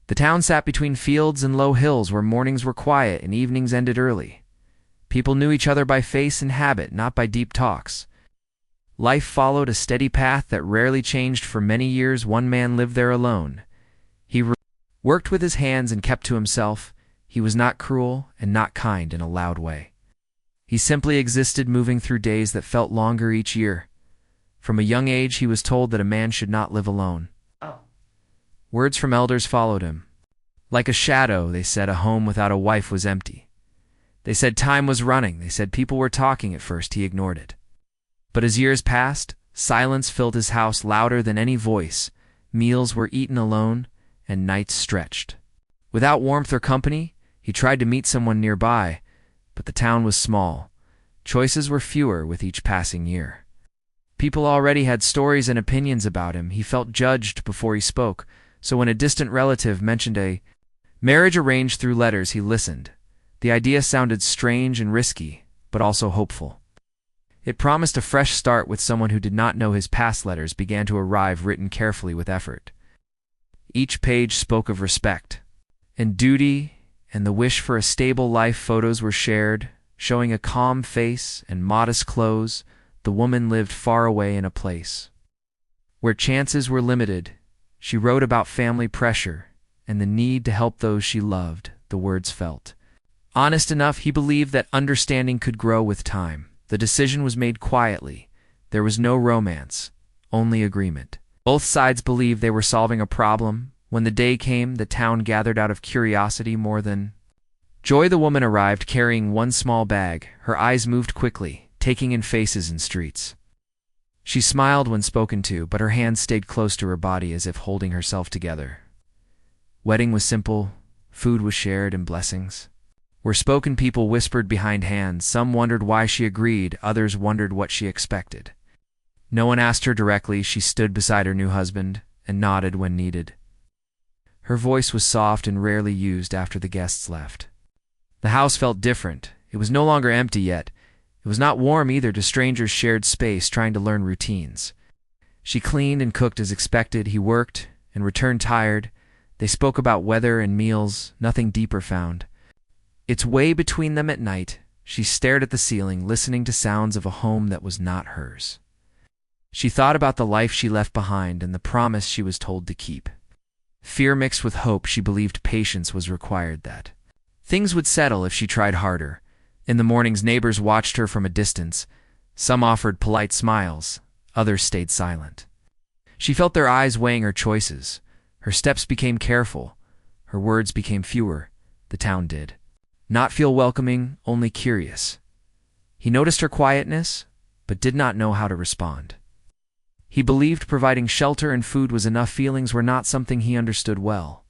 The town sat between fields and low hills where mornings were quiet and evenings ended early. People knew each other by face and habit, not by deep talks. Life followed a steady path that rarely changed. For many years, one man lived there alone. He worked with his hands and kept to himself. He was not cruel and not kind in a loud way. He simply existed, moving through days that felt longer each year. From a young age, he was told that a man should not live alone. Words from elders followed him. Like a shadow, they said, a home without a wife was empty. They said time was running. They said people were talking. At first, he ignored it. But as years passed, silence filled his house louder than any voice. Meals were eaten alone, and nights stretched. Without warmth or company, he tried to meet someone nearby, but the town was small. Choices were fewer with each passing year. People already had stories and opinions about him. He felt judged before he spoke, so when a distant relative mentioned a marriage arranged through letters, he listened. The idea sounded strange and risky, but also hopeful. It promised a fresh start with someone who did not know. His past letters began to arrive, written carefully with effort. Each page spoke of respect and duty and the wish for a stable life. Photos were shared, showing a calm face and modest clothes. The woman lived far away in a place where chances were limited. She wrote about family pressure and the need to help those she loved. The words felt honest enough. He believed that understanding could grow with time. The decision was made quietly. There was no romance, only agreement. Both sides believed they were solving a problem. When the day came, the town gathered out of curiosity more than joy. The woman arrived carrying one small bag. Her eyes moved quickly, taking in faces and streets. She smiled when spoken to, but her hands stayed close to her body as if holding herself together. Wedding was simple, food was shared, and blessings were spoken. People whispered behind hands. Some wondered why she agreed, others wondered what she expected. No one asked her directly. She stood beside her new husband and nodded when needed. Her voice was soft and rarely used after the guests left. The house felt different. It was no longer empty yet. It was not warm either. To strangers, shared space, trying to learn routines. She cleaned and cooked as expected. He worked and returned tired. They spoke about weather and meals, nothing deeper found. Its way between them at night, she stared at the ceiling, listening to sounds of a home that was not hers. She thought about the life she left behind and the promise she was told to keep. Fear mixed with hope. She believed patience was required, that things would settle if she tried harder. In the mornings, neighbors watched her from a distance. Some offered polite smiles, others stayed silent. She felt their eyes weighing her choices. Her steps became careful. Her words became fewer. The town did not feel welcoming, only curious. He noticed her quietness, but did not know how to respond. He believed providing shelter and food was enough. Feelings were not something he understood well.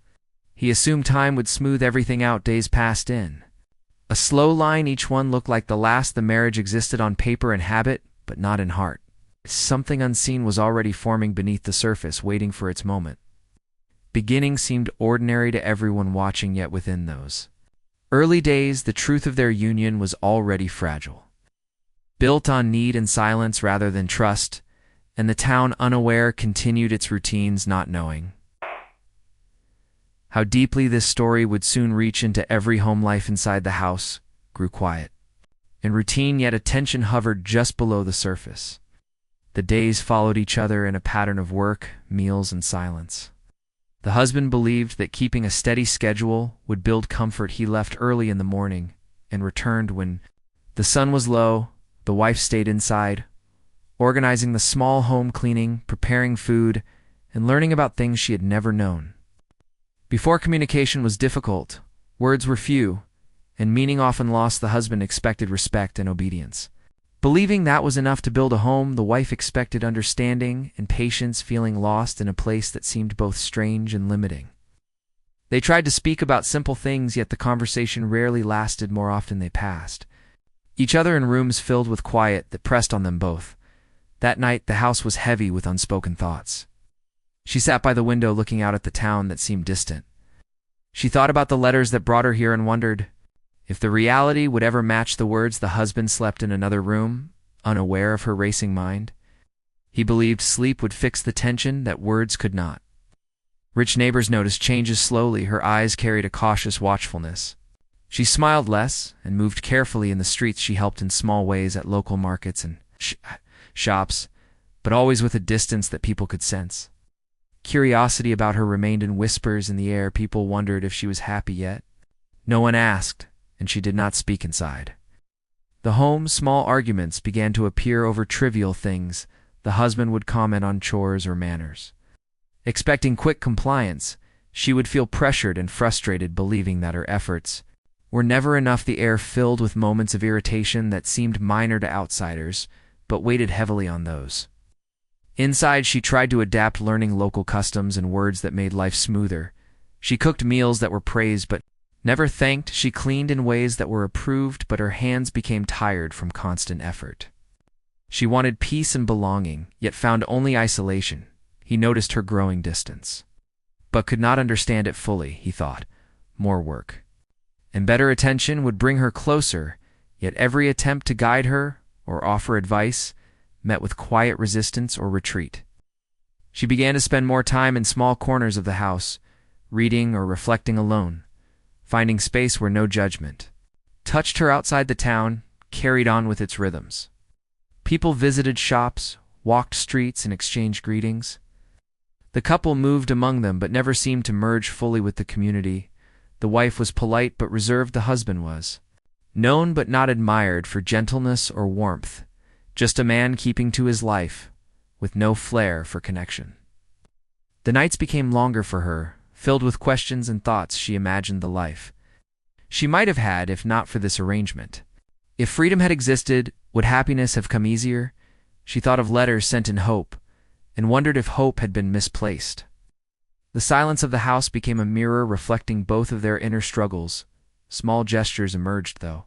He assumed time would smooth everything out. Days passed in a slow line. Each one looked like the last. The marriage existed on paper and habit, but not in heart. Something unseen was already forming beneath the surface, waiting for its moment. Beginnings seemed ordinary to everyone watching, yet within those early days, the truth of their union was already fragile. Built on need and silence rather than trust, and the town, unaware, continued its routines, not knowing how deeply this story would soon reach into every home. Life inside the house grew quiet and routine, yet a tension hovered just below the surface. The days followed each other in a pattern of work, meals, and silence. The husband believed that keeping a steady schedule would build comfort. He left early in the morning and returned when the sun was low. The wife stayed inside, organizing the small home, cleaning, preparing food, and learning about things she had never known. Before, communication was difficult, words were few, and meaning often lost. The husband expected respect and obedience. Believing that was enough to build a home, the wife expected understanding and patience, feeling lost in a place that seemed both strange and limiting. They tried to speak about simple things, yet the conversation rarely lasted. More often they passed each other in rooms filled with quiet that pressed on them both. That night, the house was heavy with unspoken thoughts. She sat by the window looking out at the town that seemed distant. She thought about the letters that brought her here and wondered if the reality would ever match the words. The husband slept in another room, unaware of her racing mind. He believed sleep would fix the tension that words could not. Rich neighbors noticed changes slowly. Her eyes carried a cautious watchfulness. She smiled less and moved carefully in the streets. She helped in small ways at local markets and shops, but always with a distance that people could sense. Curiosity about her remained in whispers in the air. People wondered if she was happy yet. No one asked, and she did not speak inside. The home, small arguments began to appear over trivial things. The husband would comment on chores or manners. Expecting quick compliance, she would feel pressured and frustrated, believing that her efforts were never enough. The air filled with moments of irritation that seemed minor to outsiders, but weighted heavily on those inside. She tried to adapt, learning local customs and words that made life smoother. She cooked meals that were praised but never thanked. She cleaned in ways that were approved, but her hands became tired from constant effort. She wanted peace and belonging, yet found only isolation. He noticed her growing distance, but could not understand it fully. He thought more work and better attention would bring her closer, yet every attempt to guide her or offer advice met with quiet resistance or retreat. She began to spend more time in small corners of the house, reading or reflecting alone, finding space where no judgment touched her. Outside, the town carried on with its rhythms. People visited shops, walked streets, and exchanged greetings. The couple moved among them but never seemed to merge fully with the community. The wife was polite but reserved. The husband was known but not admired for gentleness or warmth, just a man keeping to his life, with no flair for connection. The nights became longer for her, filled with questions and thoughts. She imagined the life she might have had if not for this arrangement. If freedom had existed, would happiness have come easier? She thought of letters sent in hope, and wondered if hope had been misplaced. The silence of the house became a mirror reflecting both of their inner struggles. Small gestures emerged, though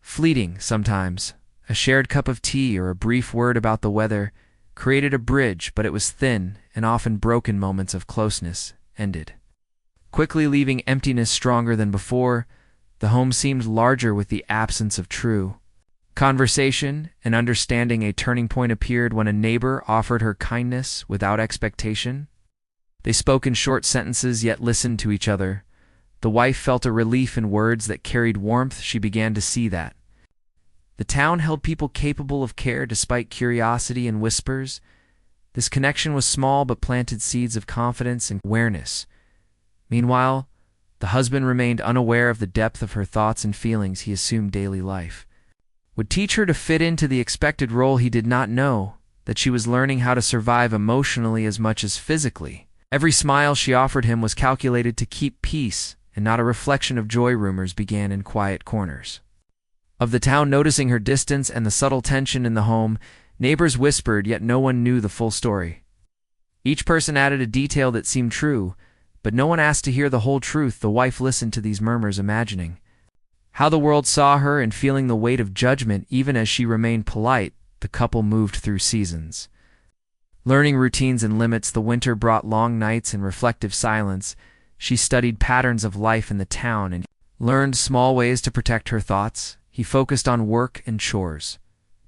fleeting sometimes. A shared cup of tea or a brief word about the weather created a bridge, but it was thin, and often broken. Moments of closeness ended quickly, leaving emptiness stronger than before. The home seemed larger with the absence of true conversation and understanding. A turning point appeared when a neighbor offered her kindness without expectation. They spoke in short sentences yet listened to each other. The wife felt a relief in words that carried warmth. She began to see that the town held people capable of care despite curiosity and whispers. This connection was small but planted seeds of confidence and awareness. Meanwhile, the husband remained unaware of the depth of her thoughts and feelings. He assumed daily life would teach her to fit into the expected role. He did not know that she was learning how to survive emotionally as much as physically. Every smile she offered him was calculated to keep peace and not a reflection of joy. Rumors began in quiet corners of the town, noticing her distance and the subtle tension in the home. Neighbors whispered, yet no one knew the full story. Each person added a detail that seemed true, but no one asked to hear the whole truth. The wife listened to these murmurs, imagining how the world saw her and feeling the weight of judgment. Even as she remained polite, the couple moved through seasons, learning routines and limits. The winter brought long nights and reflective silence. She studied patterns of life in the town and learned small ways to protect her thoughts. He focused on work and chores,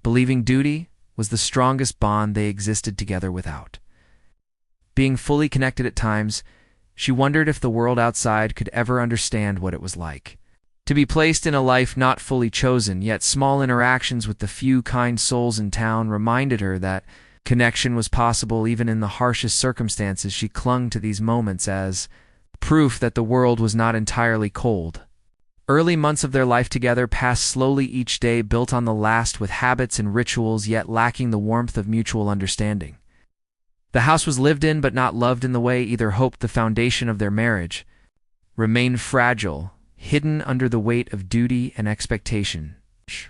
believing duty was the strongest bond they existed together without being fully connected. At times, she wondered if the world outside could ever understand what it was like to be placed in a life not fully chosen. Yet small interactions with the few kind souls in town reminded her that connection was possible even in the harshest circumstances. She clung to these moments as proof that the world was not entirely cold. Early months of their life together passed slowly, each day built on the last with habits and rituals, yet lacking the warmth of mutual understanding. The house was lived in but not loved in the way either hoped. The foundation of their marriage remained fragile, hidden under the weight of duty and expectation. She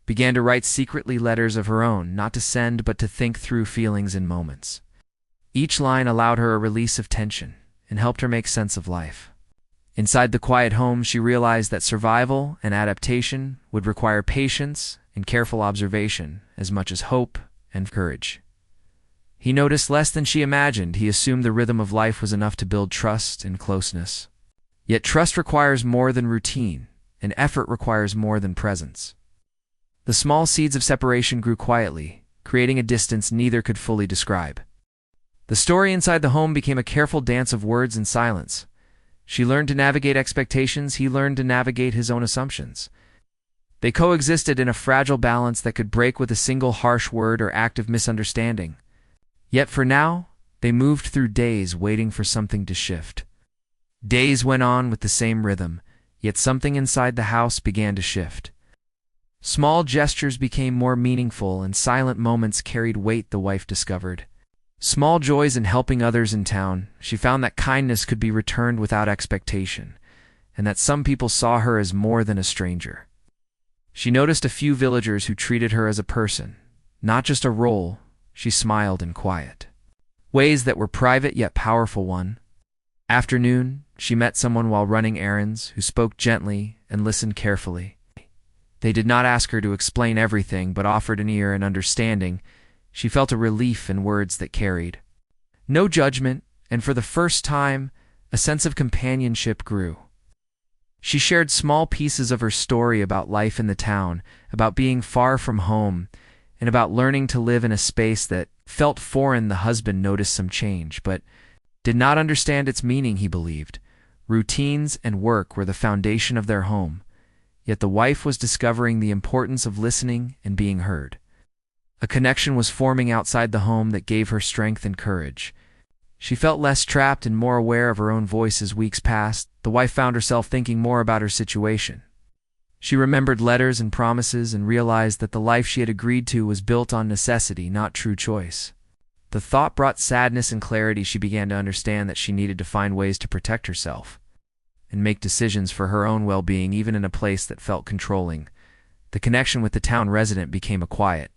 began to write secretly letters of her own, not to send but to think through feelings in moments. Each line allowed her a release of tension and helped her make sense of life. Inside the quiet home, she realized that survival and adaptation would require patience and careful observation as much as hope and courage. He noticed less than she imagined. He assumed the rhythm of life was enough to build trust and closeness. Yet trust requires more than routine, and effort requires more than presence. The small seeds of separation grew quietly, creating a distance neither could fully describe. The story inside the home became a careful dance of words and silence. She learned to navigate expectations, he learned to navigate his own assumptions. They coexisted in a fragile balance that could break with a single harsh word or act of misunderstanding. Yet for now, they moved through days waiting for something to shift. Days went on with the same rhythm, yet something inside the house began to shift. Small gestures became more meaningful and silent moments carried weight, the wife discovered. Small joys in helping others in town, she found that kindness could be returned without expectation, and that some people saw her as more than a stranger. She noticed a few villagers who treated her as a person, not just a role. She smiled in quiet ways that were private yet powerful. One afternoon, she met someone while running errands who spoke gently and listened carefully. They did not ask her to explain everything, but offered an ear and understanding. She felt a relief in words that carried no judgment, and for the first time, a sense of companionship grew. She shared small pieces of her story about life in the town, about being far from home, and about learning to live in a space that felt foreign. The husband noticed some change, but did not understand its meaning, he believed. Routines and work were the foundation of their home, yet the wife was discovering the importance of listening and being heard. A connection was forming outside the home that gave her strength and courage. She felt less trapped and more aware of her own voice. As weeks passed, the wife found herself thinking more about her situation. She remembered letters and promises and realized that the life she had agreed to was built on necessity, not true choice. The thought brought sadness and clarity. She began to understand that she needed to find ways to protect herself and make decisions for her own well-being, even in a place that felt controlling. The connection with the town resident became a quiet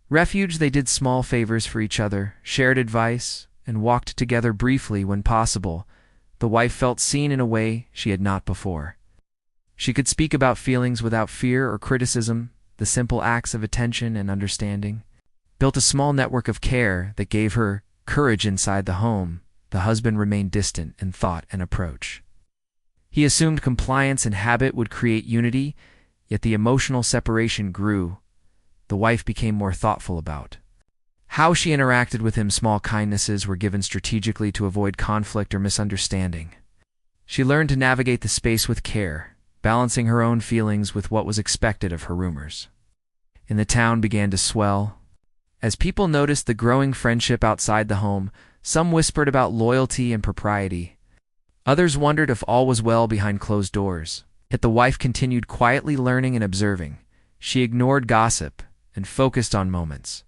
refuge. They did small favors for each other, shared advice, and walked together briefly when possible. The wife felt seen in a way she had not before. She could speak about feelings without fear or criticism. The simple acts of attention and understanding built a small network of care that gave her courage inside the home. The husband remained distant in thought and approach. He assumed compliance and habit would create unity, yet the emotional separation grew. The wife became more thoughtful about how she interacted with him. Small kindnesses were given strategically to avoid conflict or misunderstanding. She learned to navigate the space with care, balancing her own feelings with what was expected of her. Rumors in the town began to swell. As people noticed the growing friendship outside the home, some whispered about loyalty and propriety. Others wondered if all was well behind closed doors. Yet the wife continued quietly learning and observing. She ignored gossip and focused on moments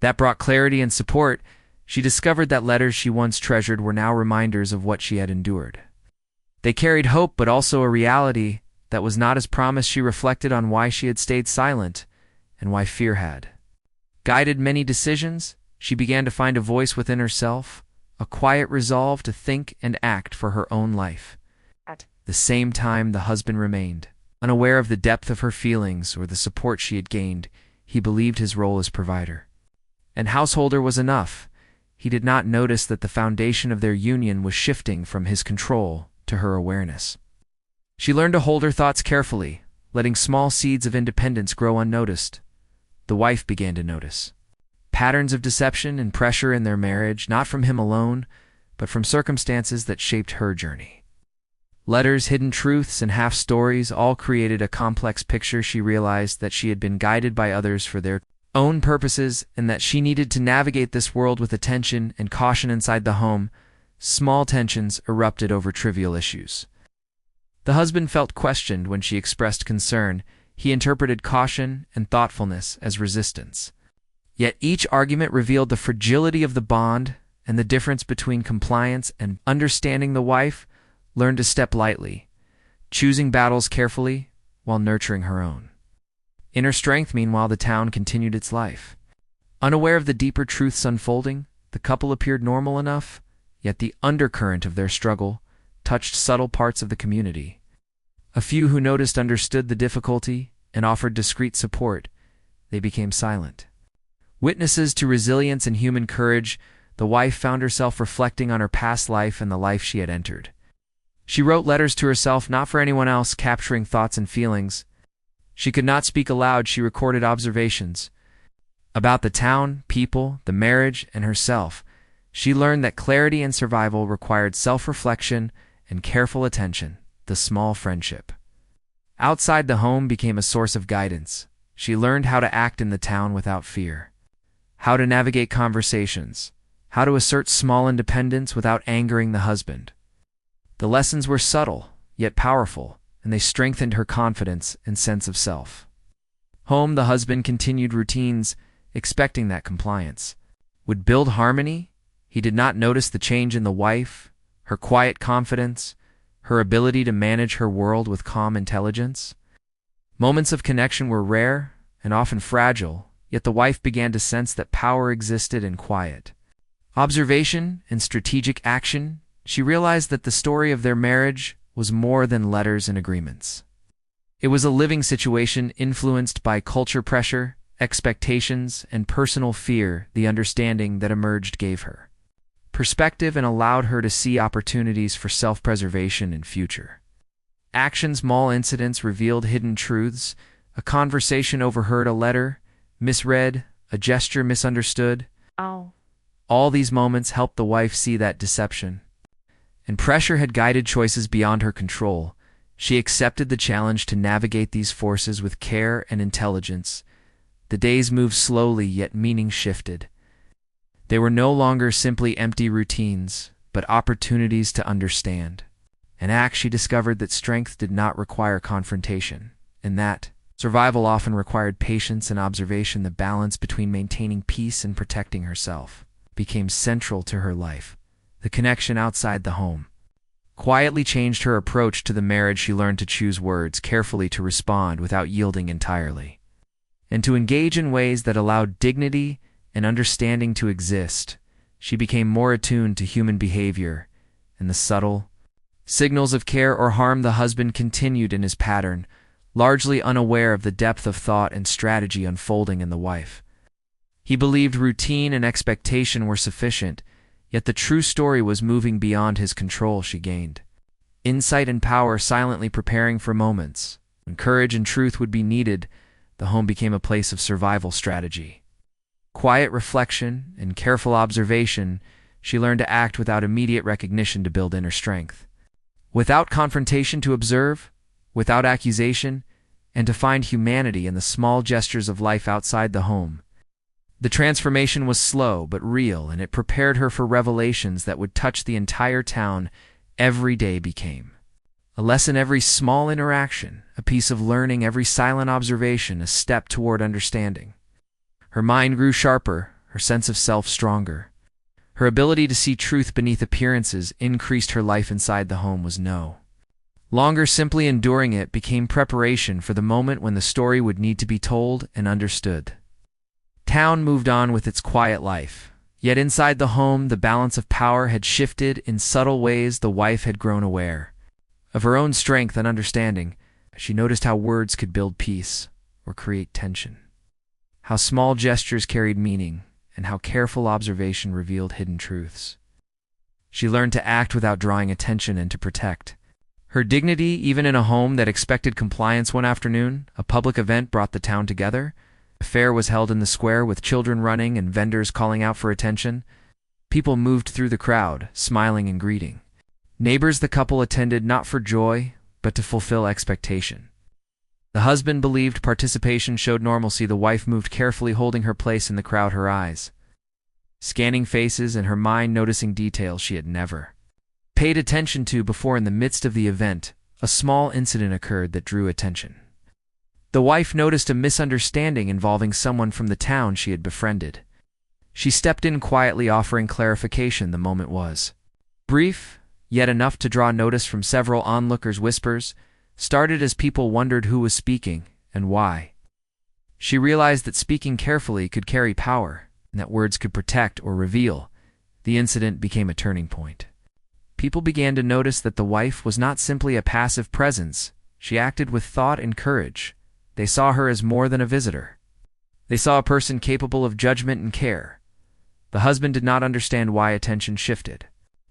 that brought clarity and support. She discovered that letters she once treasured were now reminders of what she had endured. They carried hope, but also a reality that was not as promised. She reflected on why she had stayed silent and why fear had guided many decisions. She began to find a voice within herself, a quiet resolve to think and act for her own life. At the same time, the husband remained unaware of the depth of her feelings or the support she had gained. He believed his role as provider and householder was enough. He did not notice that the foundation of their union was shifting from his control to her awareness. She learned to hold her thoughts carefully, letting small seeds of independence grow unnoticed. The wife began to notice patterns of deception and pressure in their marriage, not from him alone, but from circumstances that shaped her journey. Letters, hidden truths, and half-stories all created a complex picture. She realized that she had been guided by others for their own purposes and that she needed to navigate this world with attention and caution. Inside the home, small tensions erupted over trivial issues. The husband felt questioned when she expressed concern. He interpreted caution and thoughtfulness as resistance. Yet each argument revealed the fragility of the bond and the difference between compliance and understanding. The wife learned to step lightly, choosing battles carefully while nurturing her own inner strength. Meanwhile, the town continued its life. Unaware of the deeper truths unfolding, the couple appeared normal enough, yet the undercurrent of their struggle touched subtle parts of the community. A few who noticed understood the difficulty and offered discreet support. They became silent witnesses to resilience and human courage. The wife found herself reflecting on her past life and the life she had entered. She wrote letters to herself, not for anyone else, capturing thoughts and feelings. She could not speak aloud. She recorded observations about the town, people, the marriage, and herself. She learned that clarity and survival required self-reflection and careful attention. The small friendship outside the home became a source of guidance. She learned how to act in the town without fear, how to navigate conversations, how to assert small independence without angering the husband. The lessons were subtle, yet powerful, and they strengthened her confidence and sense of self. Home, the husband continued routines, expecting that compliance would build harmony. He did not notice the change in the wife, her quiet confidence, her ability to manage her world with calm intelligence. Moments of connection were rare and often fragile, yet the wife began to sense that power existed in quiet observation and strategic action. She realized that the story of their marriage was more than letters and agreements. It was a living situation influenced by culture pressure, expectations, and personal fear. The understanding that emerged gave her perspective and allowed her to see opportunities for self-preservation and future action. Small incidents revealed hidden truths: a conversation overheard, a letter misread, a gesture misunderstood. All these moments helped the wife see that deception and pressure had guided choices beyond her control. She accepted the challenge to navigate these forces with care and intelligence. The days moved slowly, yet meaning shifted. They were no longer simply empty routines, but opportunities to understand and act. She discovered that strength did not require confrontation, and that survival often required patience and observation. The balance between maintaining peace and protecting herself became central to her life. The connection outside the home quietly changed her approach to the marriage. She learned to choose words carefully, to respond without yielding entirely, and to engage in ways that allowed dignity and understanding to exist. She became more attuned to human behavior and the subtle signals of care or harm. The husband continued in his pattern, largely unaware of the depth of thought and strategy unfolding in the wife. He believed routine and expectation were sufficient, yet the true story was moving beyond his control. She gained insight and power, silently preparing for moments when courage and truth would be needed. The home became a place of survival strategy, quiet reflection, and careful observation. She learned to act without immediate recognition, to build inner strength without confrontation, to observe without accusation, and to find humanity in the small gestures of life outside the home. The transformation was slow but real, and it prepared her for revelations that would touch the entire town. Every day became a lesson, every small interaction a piece of learning, every silent observation a step toward understanding. Her mind grew sharper, her sense of self stronger. Her ability to see truth beneath appearances increased. Her life inside the home was no longer simply enduring, it became preparation for the moment when the story would need to be told and understood. Town moved on with its quiet life, yet inside the home the balance of power had shifted in subtle ways. The wife had grown aware of her own strength and understanding. She noticed how words could build peace or create tension, how small gestures carried meaning, and how careful observation revealed hidden truths. She learned to act without drawing attention and to protect her dignity, even in a home that expected compliance. One afternoon, a public event brought the town together. A fair was held in the square, with children running and vendors calling out for attention. People moved through the crowd, smiling and greeting neighbors. The couple attended not for joy, but to fulfill expectation. The husband believed participation showed normalcy. The wife moved carefully, holding her place in the crowd, her eyes scanning faces and her mind noticing details she had never paid attention to before. In the midst of the event, a small incident occurred that drew attention. The wife noticed a misunderstanding involving someone from the town she had befriended. She stepped in quietly, offering clarification. The moment was brief, yet enough to draw notice from several onlookers. Whispers started as people wondered who was speaking and why. She realized that speaking carefully could carry power, and that words could protect or reveal. The incident became a turning point. People began to notice that the wife was not simply a passive presence. She acted with thought and courage. They saw her as more than a visitor. They saw a person capable of judgment and care. The husband did not understand why attention shifted.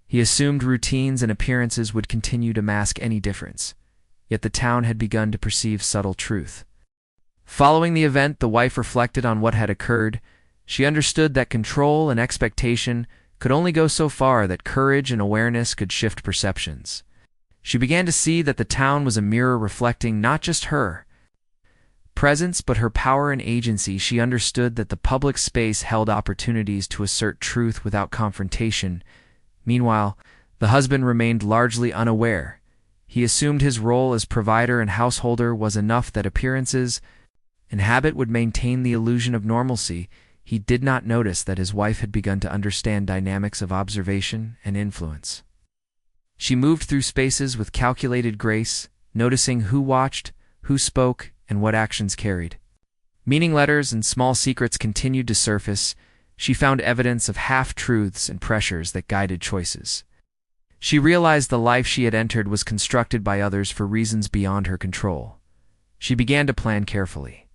He assumed routines and appearances would continue to mask any difference. Yet the town had begun to perceive subtle truth. Following the event, the wife reflected on what had occurred. She understood that control and expectation could only go so far, that courage and awareness could shift perceptions. She began to see that the town was a mirror reflecting not just her presence but her power and agency. She understood that the public space held opportunities to assert truth without confrontation. Meanwhile, the husband remained largely unaware. He assumed his role as provider and householder was enough, that appearances and habit would maintain the illusion of normalcy. He did not notice that his wife had begun to understand dynamics of observation and influence. She moved through spaces with calculated grace, noticing who watched, who spoke, and what actions carried. Meaning letters and small secrets continued to surface. She found evidence of half-truths and pressures that guided choices. She realized the life she had entered was constructed by others for reasons beyond her control. She began to plan carefully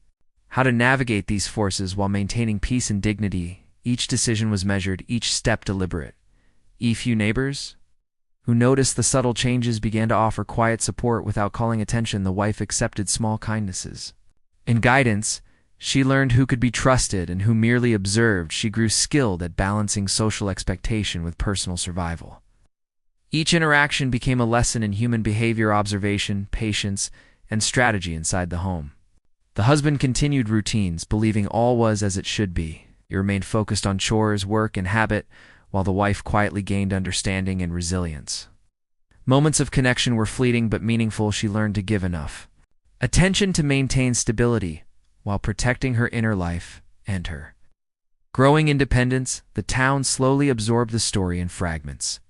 how to navigate these forces while maintaining peace and dignity. Each decision was measured, each step deliberate. Few neighbors who noticed the subtle changes began to offer quiet support without calling attention. The wife accepted small kindnesses and guidance. She learned who could be trusted and who merely observed. She grew skilled at balancing social expectation with personal survival. Each interaction became a lesson in human behavior, observation, patience, and strategy inside the home. The husband continued routines, believing all was as it should be. He remained focused on chores, work, and habit, while the wife quietly gained understanding and resilience. Moments of connection were fleeting but meaningful. She learned to give enough attention to maintain stability while protecting her inner life and her growing independence. The town slowly absorbed the story in fragments.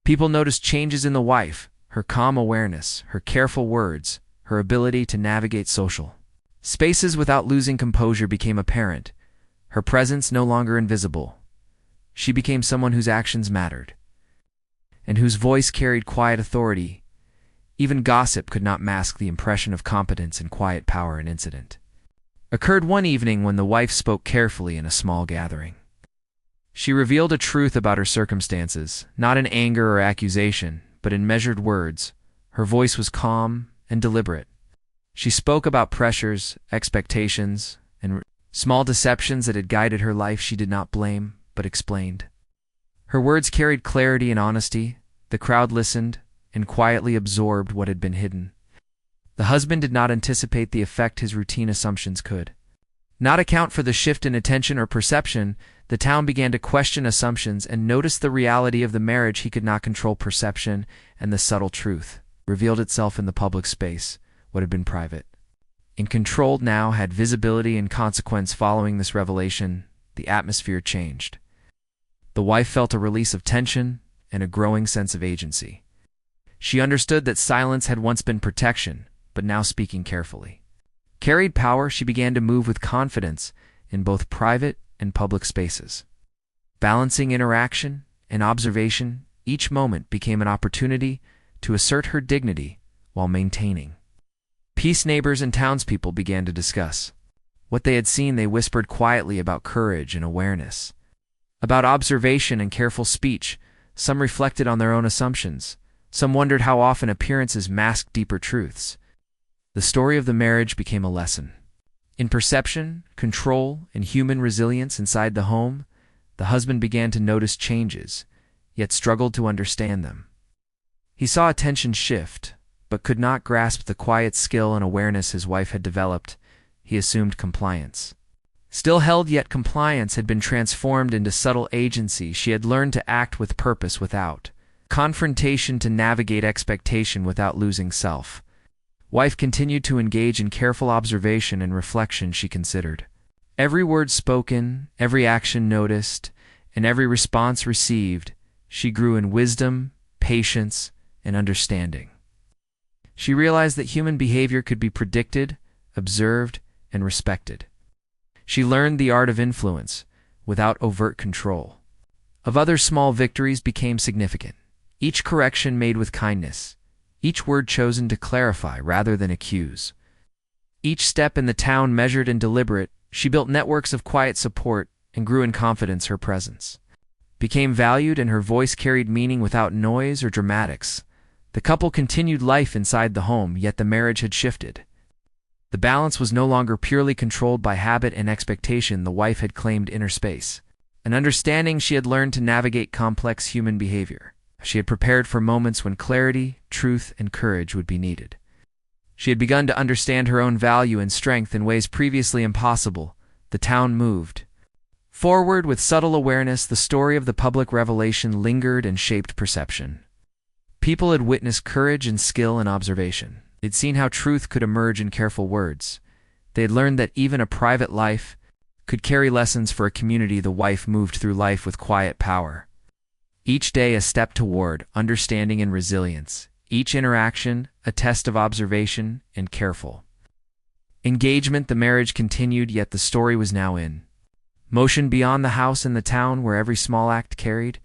People noticed changes in the wife, her calm awareness, her careful words, her ability to navigate social spaces without losing composure became apparent. Her presence no longer invisible. She became someone whose actions mattered and whose voice carried quiet authority. Even gossip could not mask the impression of competence and quiet power. An incident occurred one evening when the wife spoke carefully in a small gathering. She revealed a truth about her circumstances, not in anger or accusation, but in measured words. Her voice was calm and deliberate. She spoke about pressures, expectations, and small deceptions that had guided her life. She did not blame, but explained. Her words carried clarity and honesty. The crowd listened and quietly absorbed what had been hidden. The husband did not anticipate the effect his routine assumptions could not account for. The shift in attention or perception. The town began to question assumptions and notice the reality of the marriage. He could not control perception, and the subtle truth revealed itself in the public space. What had been private and controlled now had visibility and consequence. Following this revelation, the atmosphere changed. The wife felt a release of tension and a growing sense of agency. She understood that silence had once been protection, but now speaking carefully carried power. She began to move with confidence in both private and public spaces. Balancing interaction and observation, each moment became an opportunity to assert her dignity while maintaining peace. Neighbors and townspeople began to discuss what they had seen. They whispered quietly about courage and awareness, about observation and careful speech. Some reflected on their own assumptions. Some wondered how often appearances masked deeper truths. The story of the marriage became a lesson in perception, control, and human resilience inside the home. The husband began to notice changes, yet struggled to understand them. He saw attention shift, but could not grasp the quiet skill and awareness his wife had developed. He assumed compliance still held, yet compliance had been transformed into subtle agency. She had learned to act with purpose without confrontation, to navigate expectation without losing self. Wife continued to engage in careful observation and reflection. She considered every word spoken, every action noticed, and every response received. She grew in wisdom, patience, and understanding. She realized that human behavior could be predicted, observed, and respected. She learned the art of influence without overt control. Of others, small victories became significant. Each correction made with kindness, each word chosen to clarify rather than accuse. Each step in the town measured and deliberate. She built networks of quiet support and grew in confidence. Her presence became valued and her voice carried meaning without noise or dramatics. The couple continued life inside the home, yet the marriage had shifted. The balance was no longer purely controlled by habit and expectation. The wife had claimed inner space an understanding she had learned to navigate complex human behavior. She had prepared for moments when clarity, truth, and courage would be needed. She had begun to understand her own value and strength in ways previously impossible. The town moved forward with subtle awareness. The story of the public revelation lingered and shaped perception. People had witnessed courage and skill in observation. They'd seen how truth could emerge in careful words. They had learned that even a private life could carry lessons for a community. The wife moved through life with quiet power. Each day a step toward understanding and resilience. Each interaction a test of observation and careful engagement. The marriage continued, yet the story was now in motion beyond the house and the town, where every small act carried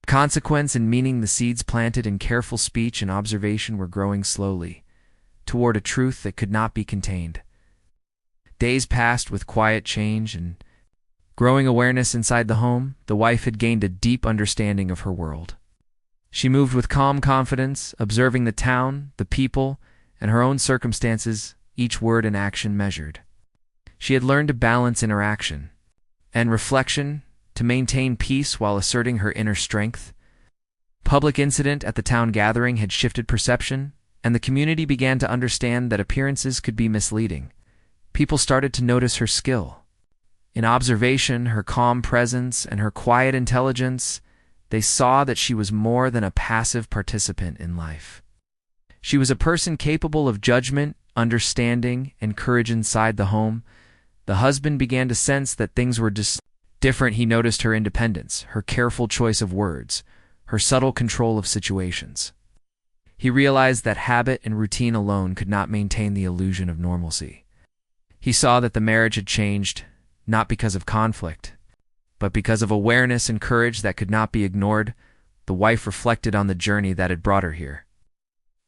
consequence and meaning. The seeds planted in careful speech and observation were growing slowly toward a truth that could not be contained. Days passed with quiet change and growing awareness inside the home. The wife had gained a deep understanding of her world. She moved with calm confidence, observing the town, the people, and her own circumstances, each word and action measured. She had learned to balance interaction and reflection, to maintain peace while asserting her inner strength. Public incident at the town gathering had shifted perception, and the community began to understand that appearances could be misleading. People started to notice her skill in observation, her calm presence, and her quiet intelligence. They saw that she was more than a passive participant in life. She was a person capable of judgment, understanding, and courage. Inside the home, the husband began to sense that things were different. He noticed her independence, her careful choice of words, her subtle control of situations. He realized that habit and routine alone could not maintain the illusion of normalcy. He saw that the marriage had changed, not because of conflict, but because of awareness and courage that could not be ignored. The wife reflected on the journey that had brought her here.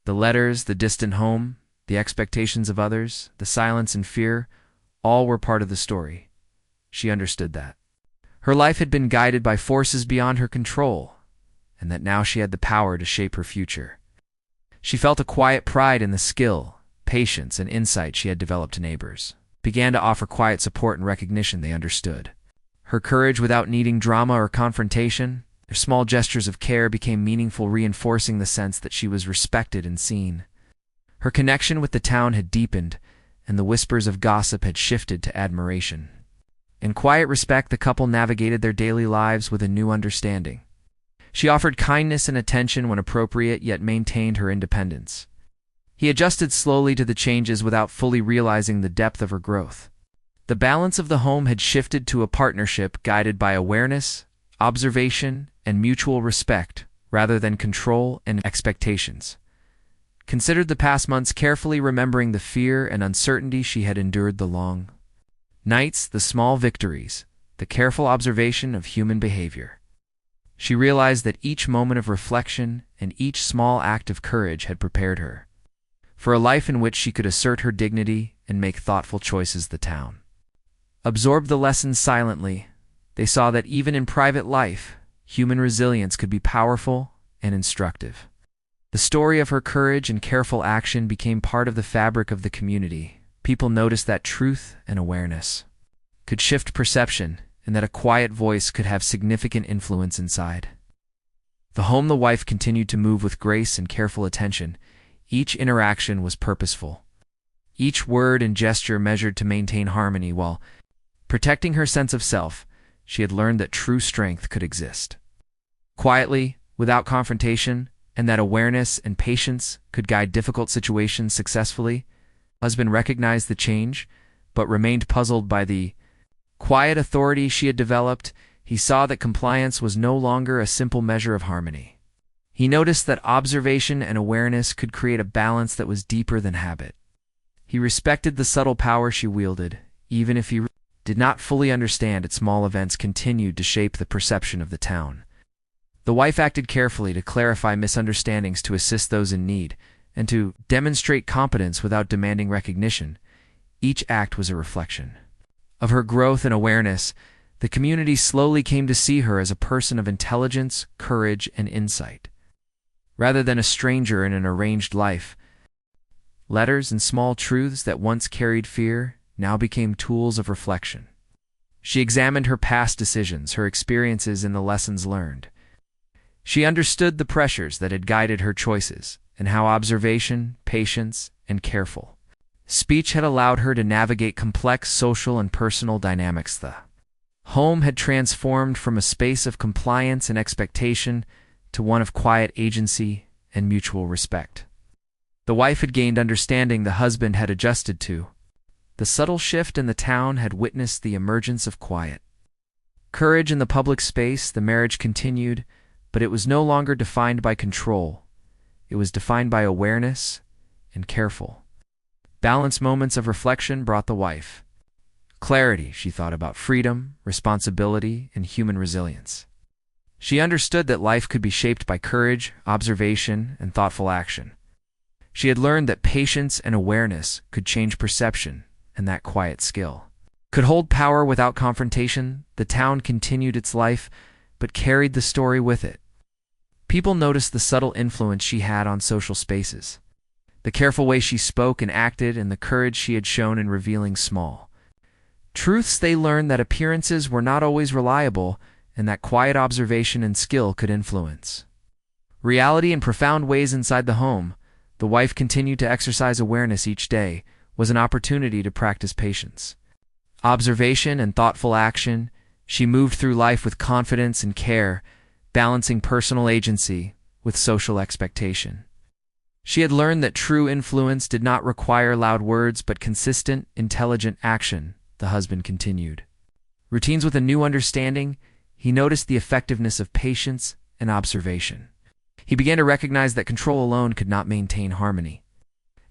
The letters, the distant home, the expectations of others, the silence and fear, all were part of the story. She understood that her life had been guided by forces beyond her control, and that now she had the power to shape her future. She felt a quiet pride in the skill, patience, and insight she had developed to neighbors. Began to offer quiet support and recognition they understood. Her courage without needing drama or confrontation, their small gestures of care became meaningful, reinforcing the sense that she was respected and seen. Her connection with the town had deepened, and the whispers of gossip had shifted to admiration. In quiet respect, the couple navigated their daily lives with a new understanding. She offered kindness and attention when appropriate, yet maintained her independence. He adjusted slowly to the changes without fully realizing the depth of her growth. The balance of the home had shifted to a partnership guided by awareness, observation, and mutual respect, rather than control and expectations. Considered the past months carefully, remembering the fear and uncertainty she had endured, the long nights, the small victories, the careful observation of human behavior. She realized that each moment of reflection and each small act of courage had prepared her for a life in which she could assert her dignity and make thoughtful choices. The town absorbed the lessons silently. They saw that even in private life, human resilience could be powerful and instructive. The story of her courage and careful action became part of the fabric of the community. People noticed that truth and awareness could shift perception, and that a quiet voice could have significant influence inside the home. The wife continued to move with grace and careful attention. Each interaction was purposeful, each word and gesture measured to maintain harmony while protecting her sense of self. She had learned that true strength could exist quietly, without confrontation, and that awareness and patience could guide difficult situations successfully. Husband recognized the change, but remained puzzled by the quiet authority she had developed. He saw that compliance was no longer a simple measure of harmony. He noticed that observation and awareness could create a balance that was deeper than habit. He respected the subtle power she wielded, even if he did not fully understand it. Small events continued to shape the perception of the town. The wife acted carefully to clarify misunderstandings, to assist those in need, and to demonstrate competence without demanding recognition. Each act was a reflection of her growth and awareness. The community slowly came to see her as a person of intelligence, courage, and insight, rather than a stranger in an arranged life. Letters and small truths that once carried fear now became tools of reflection. She examined her past decisions, her experiences, and the lessons learned. She understood the pressures that had guided her choices, and how observation, patience, and careful speech had allowed her to navigate complex social and personal dynamics. The home had transformed from a space of compliance and expectation to one of quiet agency and mutual respect. The wife had gained understanding, the husband had adjusted to. The subtle shift in the town had witnessed the emergence of quiet courage in the public space. The marriage continued, but it was no longer defined by control. It was defined by awareness and careful, balanced moments of reflection brought the wife clarity. She thought about freedom, responsibility, and human resilience. She understood that life could be shaped by courage, observation, and thoughtful action. She had learned that patience and awareness could change perception, and that quiet skill could hold power without confrontation. The town continued its life, but carried the story with it. People noticed the subtle influence she had on social spaces, the careful way she spoke and acted, and the courage she had shown in revealing small truths. They learned that appearances were not always reliable, and that quiet observation and skill could influence reality in profound ways inside the home. The wife continued to exercise awareness. Each day was an opportunity to practice patience, observation, and thoughtful action. She moved through life with confidence and care, balancing personal agency with social expectation. She had learned that true influence did not require loud words but consistent, intelligent action. The husband continued routines with a new understanding. He noticed the effectiveness of patience and observation. He began to recognize that control alone could not maintain harmony,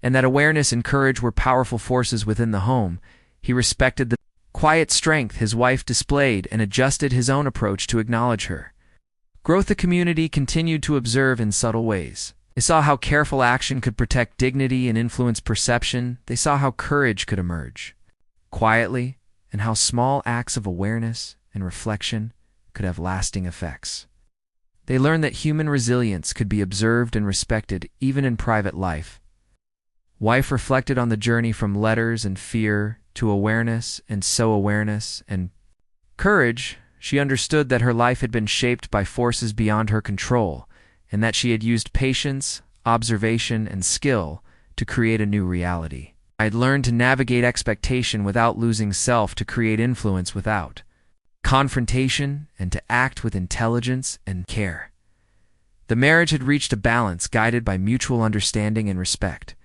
and that awareness and courage were powerful forces within the home. He respected the quiet strength his wife displayed and adjusted his own approach to acknowledge her growth. The community continued to observe in subtle ways. They saw how careful action could protect dignity and influence perception. They saw how courage could emerge quietly, and how small acts of awareness and reflection could have lasting effects. They learned that human resilience could be observed and respected even in private life. Wife reflected on the journey from letters and fear to awareness and awareness and courage. She understood that her life had been shaped by forces beyond her control, and that she had used patience, observation, and skill to create a new reality. I had learned to navigate expectation without losing self, to create influence without confrontation, and to act with intelligence and care. The marriage had reached a balance guided by mutual understanding and respect.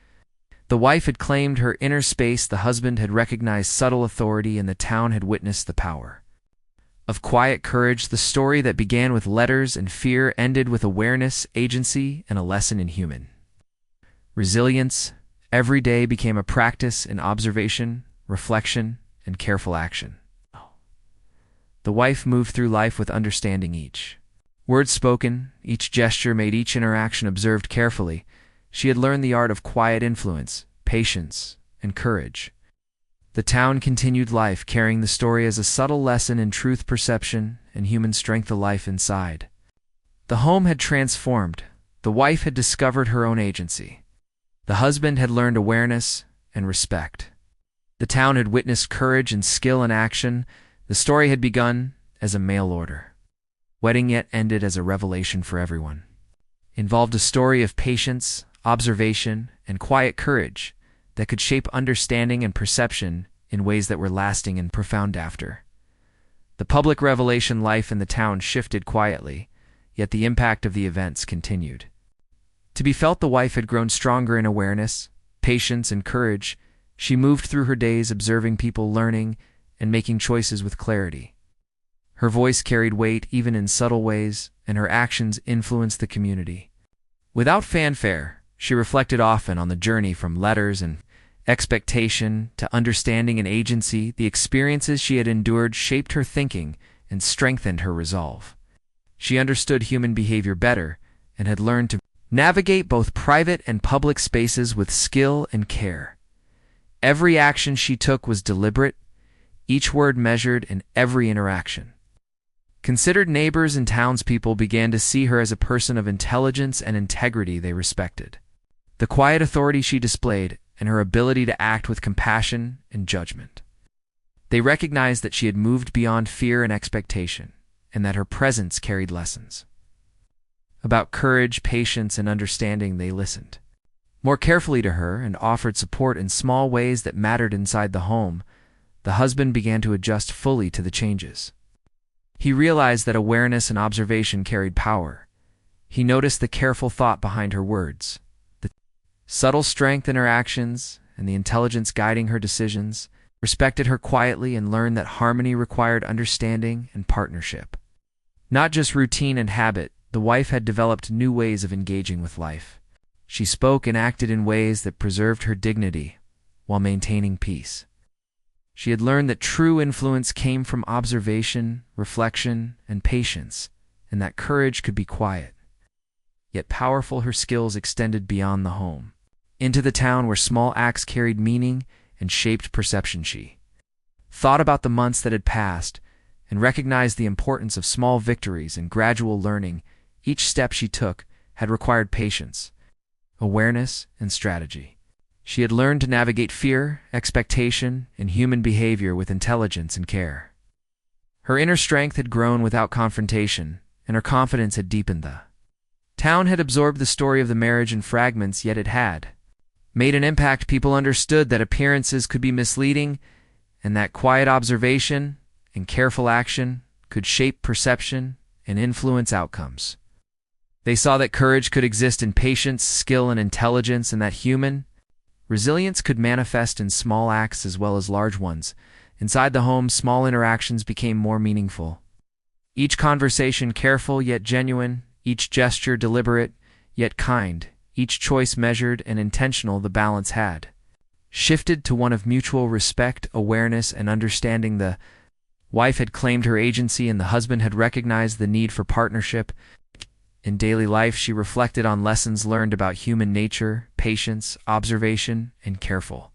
The wife had claimed her inner space, the husband had recognized subtle authority, and the town had witnessed the power of quiet courage. The story that began with letters and fear ended with awareness, agency, and a lesson in human resilience. Every day became a practice in observation, reflection, and careful action. The wife moved through life with understanding. Each word spoken, each gesture made, each interaction observed carefully. She had learned the art of quiet influence, patience, and courage. The town continued life, carrying the story as a subtle lesson in truth, perception, and human strength. The life inside the home had transformed. The wife had discovered her own agency. The husband had learned awareness and respect. The town had witnessed courage and skill in action. The story had begun as a mail order wedding, yet ended as a revelation for everyone. Involved a story of patience, observation, and quiet courage that could shape understanding and perception in ways that were lasting and profound. After the public revelation, life in the town shifted quietly, yet the impact of the events continued to be felt. The wife had grown stronger in awareness, patience, and courage. She moved through her days observing people, learning, and making choices with clarity. Her voice carried weight even in subtle ways, and her actions influenced the community. Without fanfare, she reflected often on the journey from letters and expectation to understanding and agency. The experiences she had endured shaped her thinking and strengthened her resolve. She understood human behavior better and had learned to navigate both private and public spaces with skill and care. Every action she took was deliberate, each word measured, and every interaction considered. Neighbors and townspeople began to see her as a person of intelligence and integrity. They respected the quiet authority she displayed and her ability to act with compassion and judgment. They recognized that she had moved beyond fear and expectation, and that her presence carried lessons. About courage, patience, and understanding, they listened more carefully to her and offered support in small ways that mattered inside the home. The husband began to adjust fully to the changes. He realized that awareness and observation carried power. He noticed the careful thought behind her words, the subtle strength in her actions, and the intelligence guiding her decisions, respected her quietly, and learned that harmony required understanding and partnership. Not just routine and habit, the wife had developed new ways of engaging with life. She spoke and acted in ways that preserved her dignity while maintaining peace. She had learned that true influence came from observation, reflection, and patience, and that courage could be quiet, yet powerful. Her skills extended beyond the home, into the town where small acts carried meaning and shaped perception. She thought about the months that had passed and recognized the importance of small victories and gradual learning. Each step she took had required patience, awareness, and strategy. She had learned to navigate fear, expectation, and human behavior with intelligence and care. Her inner strength had grown without confrontation, and her confidence had deepened. The town had absorbed the story of the marriage in fragments, yet it had made an impact. People understood that appearances could be misleading, and that quiet observation and careful action could shape perception and influence outcomes. They saw that courage could exist in patience, skill, and intelligence, and that human resilience could manifest in small acts as well as large ones. Inside the home, small interactions became more meaningful. Each conversation careful yet genuine, each gesture deliberate yet kind, each choice measured and intentional. The balance had shifted to one of mutual respect, awareness, and understanding. The wife had claimed her agency, and the husband had recognized the need for partnership. In daily life, she reflected on lessons learned about human nature, patience, observation, and careful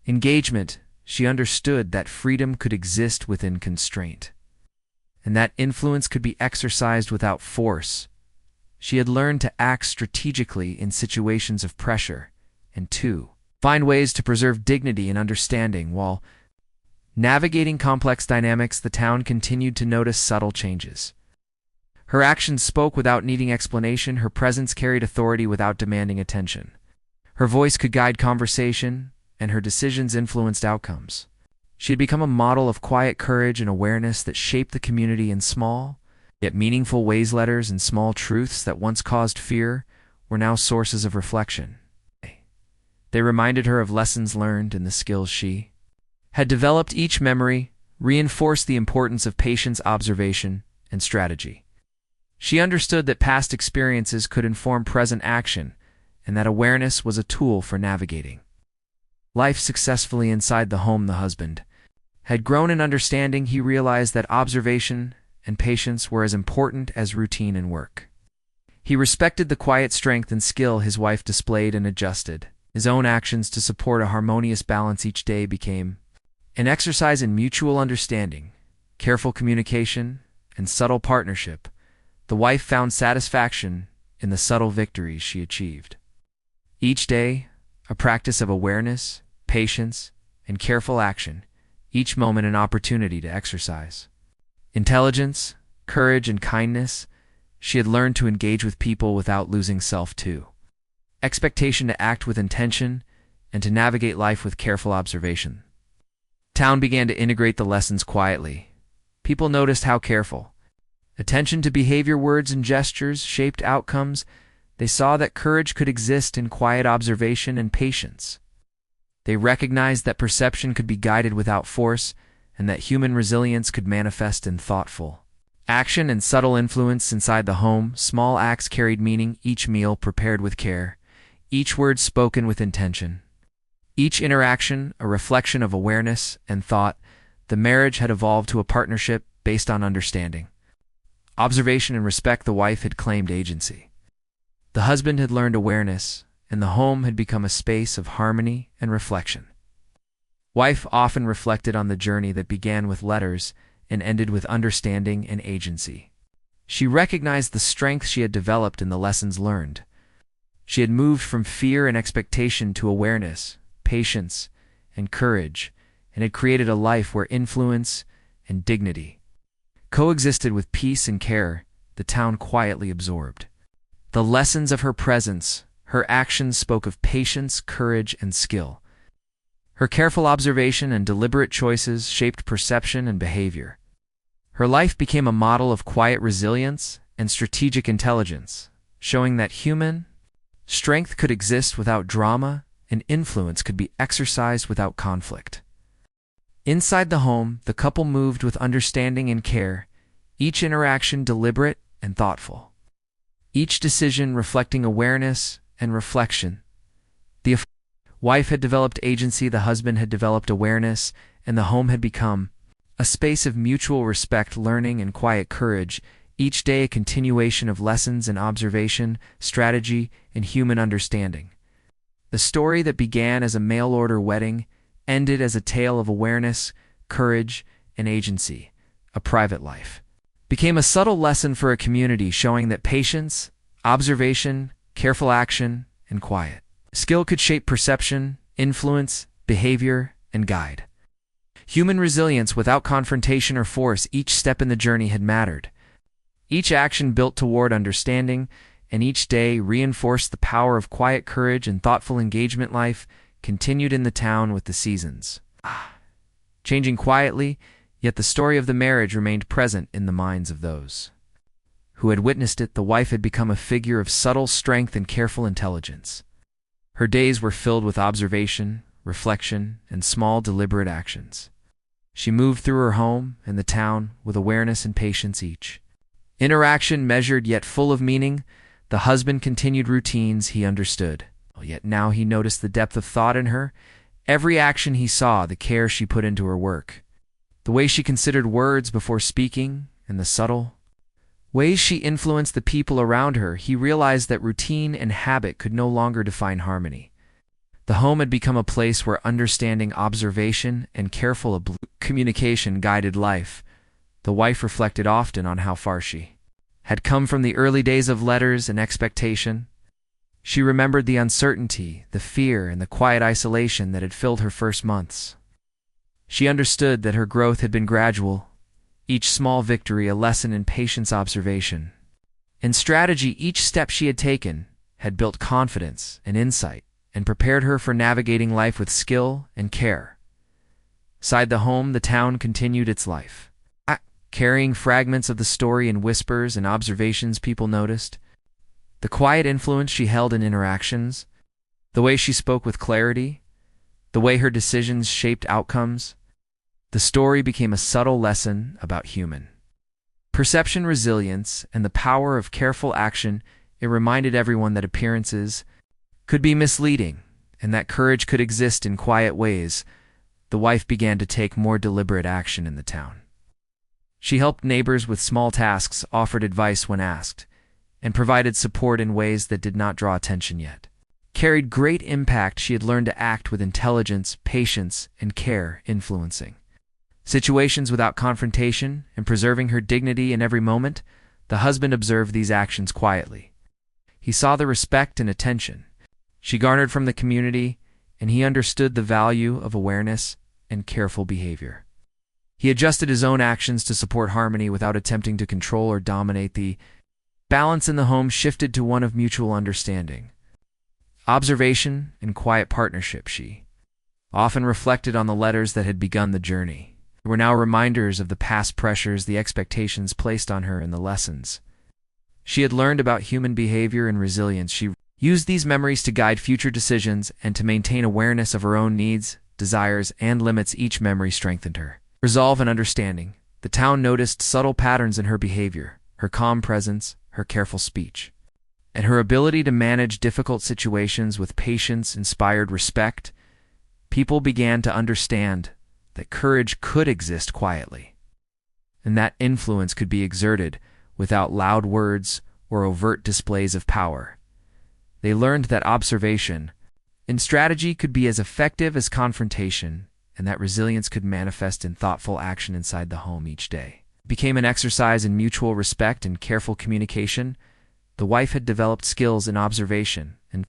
engagement. She understood that freedom could exist within constraint, and that influence could be exercised without force. She had learned to act strategically in situations of pressure, and to find ways to preserve dignity and understanding. While navigating complex dynamics, the town continued to notice subtle changes. Her actions spoke without needing explanation. Her presence carried authority without demanding attention. Her voice could guide conversation, and her decisions influenced outcomes. She had become a model of quiet courage and awareness that shaped the community in small, yet meaningful ways. Letters and small truths that once caused fear were now sources of reflection. They reminded her of lessons learned and the skills she had developed. Each memory reinforced the importance of patience, observation, and strategy. She understood that past experiences could inform present action, and that awareness was a tool for navigating life successfully. Inside the home, the husband had grown in understanding. He realized that observation and patience were as important as routine and work. He respected the quiet strength and skill his wife displayed and adjusted his own actions to support a harmonious balance. Each day became an exercise in mutual understanding, careful communication, and subtle partnership. The wife found satisfaction in the subtle victories she achieved. Each day, a practice of awareness, patience, and careful action, each moment an opportunity to exercise intelligence, courage, and kindness. She had learned to engage with people without losing self too. Expectation to act with intention and to navigate life with careful observation. Town began to integrate the lessons quietly. People noticed how careful attention to behavior, words, and gestures shaped outcomes. They saw that courage could exist in quiet observation and patience. They recognized that perception could be guided without force, and that human resilience could manifest in thoughtful action and subtle influence. Inside the home, small acts carried meaning. Each meal prepared with care, each word spoken with intention, each interaction a reflection of awareness and thought. The marriage had evolved to a partnership based on understanding, observation, and respect. The wife had claimed agency. The husband had learned awareness, and the home had become a space of harmony and reflection. Wife often reflected on the journey that began with letters and ended with understanding and agency. She recognized the strength she had developed in the lessons learned. She had moved from fear and expectation to awareness, patience, and courage, and had created a life where influence and dignity coexisted with peace and care the town quietly absorbed. The lessons of her presence, her actions spoke of patience, courage, and skill. Her careful observation and deliberate choices shaped perception and behavior. Her life became a model of quiet resilience and strategic intelligence, showing that human strength could exist without drama and influence could be exercised without conflict. Inside the home, the couple moved with understanding and care, each interaction deliberate and thoughtful. Each decision reflecting awareness and reflection. The wife had developed agency, the husband had developed awareness, and the home had become a space of mutual respect, learning, and quiet courage, each day a continuation of lessons in observation, strategy, and human understanding. The story that began as a mail-order wedding ended as a tale of awareness, courage, and agency, a private life. Became a subtle lesson for a community, showing that patience, observation, careful action, and quiet skill could shape perception, influence, behavior, and guide human resilience without confrontation or force. Each step in the journey had mattered. Each action built toward understanding, and each day reinforced the power of quiet courage and thoughtful engagement. Life continued in the town with the seasons, changing quietly, yet the story of the marriage remained present in the minds of those who had witnessed it. The wife had become a figure of subtle strength and careful intelligence. Her days were filled with observation, reflection, and small deliberate actions. She moved through her home and the town with awareness and patience, each interaction measured yet full of meaning. The husband continued routines he understood, yet now he noticed the depth of thought in her. Every action he saw, the care she put into her work, the way she considered words before speaking, and the subtle ways she influenced the people around her. He realized that routine and habit could no longer define harmony. The home had become a place where understanding, observation, and careful communication guided life. The wife reflected often on how far she had come from the early days of letters and expectation. She remembered the uncertainty, the fear, and the quiet isolation that had filled her first months. She understood that her growth had been gradual, each small victory a lesson in patience, observation, and strategy. Each step she had taken had built confidence and insight and prepared her for navigating life with skill and care. Inside the home, the town continued its life, carrying fragments of the story in whispers and observations people noticed. The quiet influence she held in interactions, the way she spoke with clarity, the way her decisions shaped outcomes. The story became a subtle lesson about human perception, resilience, and the power of careful action. It reminded everyone that appearances could be misleading and that courage could exist in quiet ways. The wife began to take more deliberate action in the town. She helped neighbors with small tasks, offered advice when asked, and provided support in ways that did not draw attention yet carried great impact. She had learned to act with intelligence, patience, and care, influencing situations without confrontation and preserving her dignity in every moment. The husband observed these actions quietly. He saw the respect and attention she garnered from the community, and he understood the value of awareness and careful behavior. He adjusted his own actions to support harmony without attempting to control or dominate. The balance in the home shifted to one of mutual understanding, observation, and quiet partnership. She often reflected on the letters that had begun the journey. They were now reminders of the past pressures, the expectations placed on her, and the lessons she had learned about human behavior and resilience. She used these memories to guide future decisions and to maintain awareness of her own needs, desires, and limits. Each memory strengthened her resolve and understanding. The town noticed subtle patterns in her behavior, her calm presence, her careful speech, and her ability to manage difficult situations with patience inspired respect. People began to understand that courage could exist quietly, and that influence could be exerted without loud words or overt displays of power. They learned that observation and strategy could be as effective as confrontation, and that resilience could manifest in thoughtful action inside the home each day. It became an exercise in mutual respect and careful communication. The wife had developed skills in observation and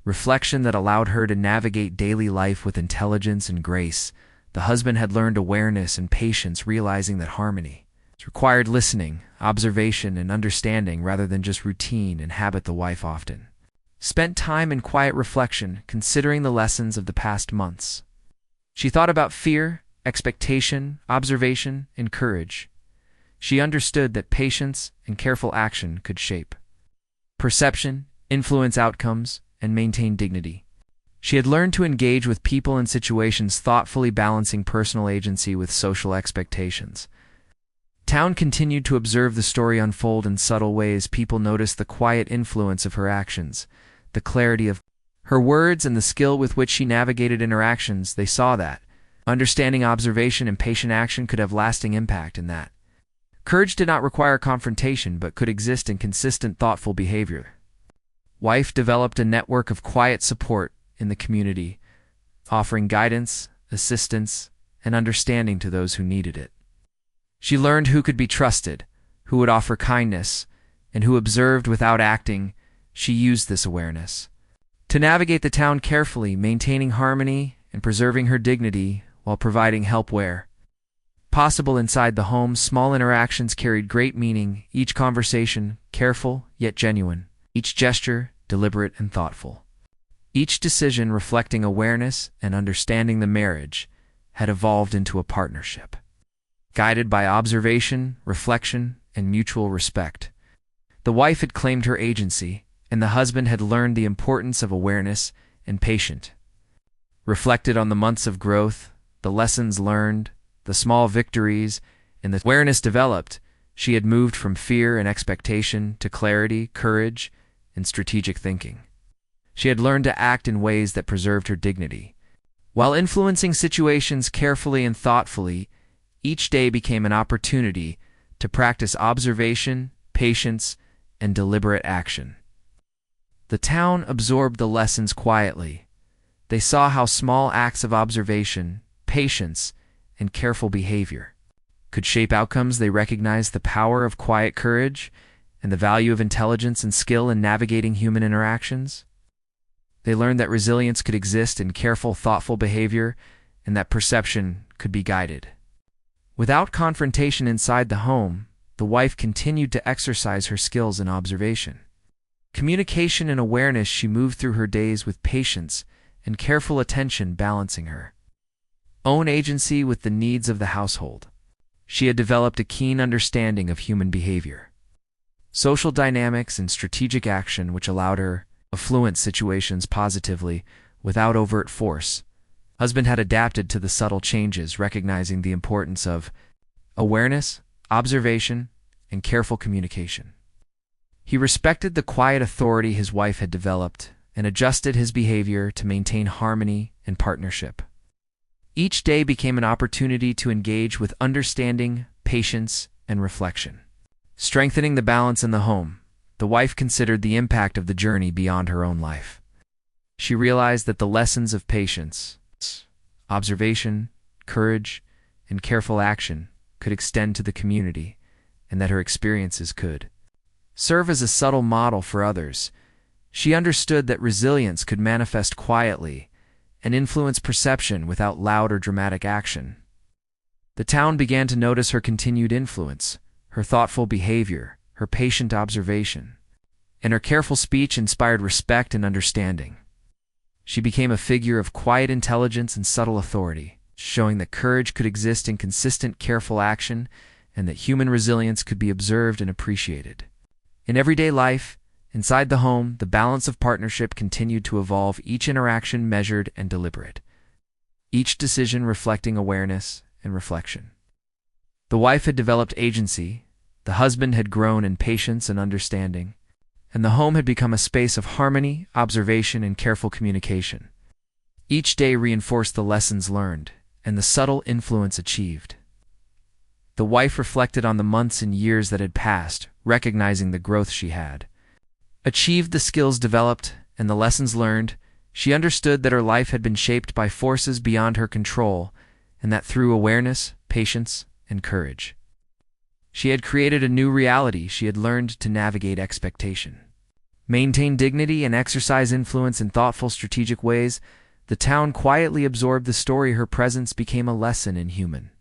reflection that allowed her to navigate daily life with intelligence and grace. The husband had learned awareness and patience, realizing that harmony required listening, observation, and understanding rather than just routine and habit. The wife often spent time in quiet reflection, considering the lessons of the past months. She thought about fear, expectation, observation, and courage. She understood that patience and careful action could shape perception, influence outcomes, and maintain dignity. She had learned to engage with people and situations thoughtfully, balancing personal agency with social expectations. Town continued to observe the story unfold in subtle ways. People noticed the quiet influence of her actions, the clarity of her words, and the skill with which she navigated interactions. They saw that understanding, observation, and patient action could have lasting impact, in that courage did not require confrontation but could exist in consistent, thoughtful behavior. Wife developed a network of quiet support in the community, offering guidance, assistance, and understanding to those who needed it. She learned who could be trusted, who would offer kindness, and who observed without acting. She used this awareness to navigate the town carefully, maintaining harmony and preserving her dignity while providing help where possible. Inside the home, small interactions carried great meaning, each conversation careful yet genuine, each gesture deliberate and thoughtful, each decision reflecting awareness and understanding. The marriage had evolved into a partnership, guided by observation, reflection, and mutual respect. The wife had claimed her agency, and the husband had learned the importance of awareness and patience. Reflected on the months of growth, the lessons learned, the small victories, and the awareness developed, she had moved from fear and expectation to clarity, courage, and strategic thinking. She had learned to act in ways that preserved her dignity, while influencing situations carefully and thoughtfully. Each day became an opportunity to practice observation, patience, and deliberate action. The town absorbed the lessons quietly. They saw how small acts of observation, patience, and careful behavior could shape outcomes. They recognized the power of quiet courage and the value of intelligence and skill in navigating human interactions. They learned that resilience could exist in careful, thoughtful behavior, and that perception could be guided without confrontation. Inside the home, the wife continued to exercise her skills in observation, communication, and awareness. She moved through her days with patience and careful attention, balancing her own agency with the needs of the household. She had developed a keen understanding of human behavior, social dynamics, and strategic action, which allowed her to influence situations positively without overt force. Husband had adapted to the subtle changes, recognizing the importance of awareness, observation, and careful communication. He respected the quiet authority his wife had developed and adjusted his behavior to maintain harmony and partnership. Each day became an opportunity to engage with understanding, patience, and reflection. Strengthening the balance in the home, the wife considered the impact of the journey beyond her own life. She realized that the lessons of patience, observation, courage, and careful action could extend to the community, and that her experiences could serve as a subtle model for others. She understood that resilience could manifest quietly and influence perception without loud or dramatic action. The town began to notice her continued influence, her thoughtful behavior, her patient observation, and her careful speech inspired respect and understanding. She became a figure of quiet intelligence and subtle authority, showing that courage could exist in consistent, careful action, and that human resilience could be observed and appreciated. In everyday life, inside the home, the balance of partnership continued to evolve, each interaction measured and deliberate, each decision reflecting awareness and reflection. The wife had developed agency, the husband had grown in patience and understanding, and the home had become a space of harmony, observation, and careful communication. Each day reinforced the lessons learned and the subtle influence achieved. The wife reflected on the months and years that had passed, recognizing the growth she had achieved, the skills developed, and the lessons learned. She understood that her life had been shaped by forces beyond her control, and that through awareness, patience, and courage, she had created a new reality. She had learned to navigate expectation, maintain dignity, and exercise influence in thoughtful, strategic ways. The town quietly absorbed the story. Her presence became a lesson in human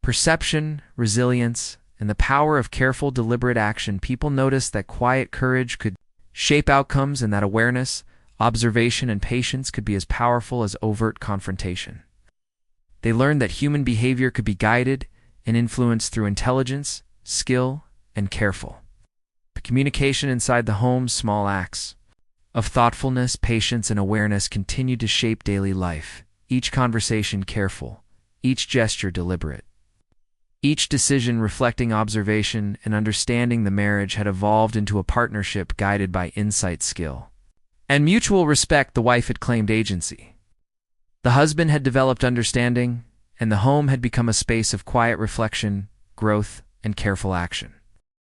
perception, resilience, and the power of careful, deliberate action. People noticed that quiet courage could shape outcomes and that awareness, observation, and patience could be as powerful as overt confrontation. They learned that human behavior could be guided and influenced through intelligence, skill, and careful communication. Inside the home, small acts of thoughtfulness, patience, and awareness continued to shape daily life, each conversation careful, each gesture deliberate, each decision reflecting observation and understanding. The marriage had evolved into a partnership guided by insight, skill, and mutual respect. The wife had claimed agency. The husband had developed understanding, and the home had become a space of quiet reflection, growth, and careful action.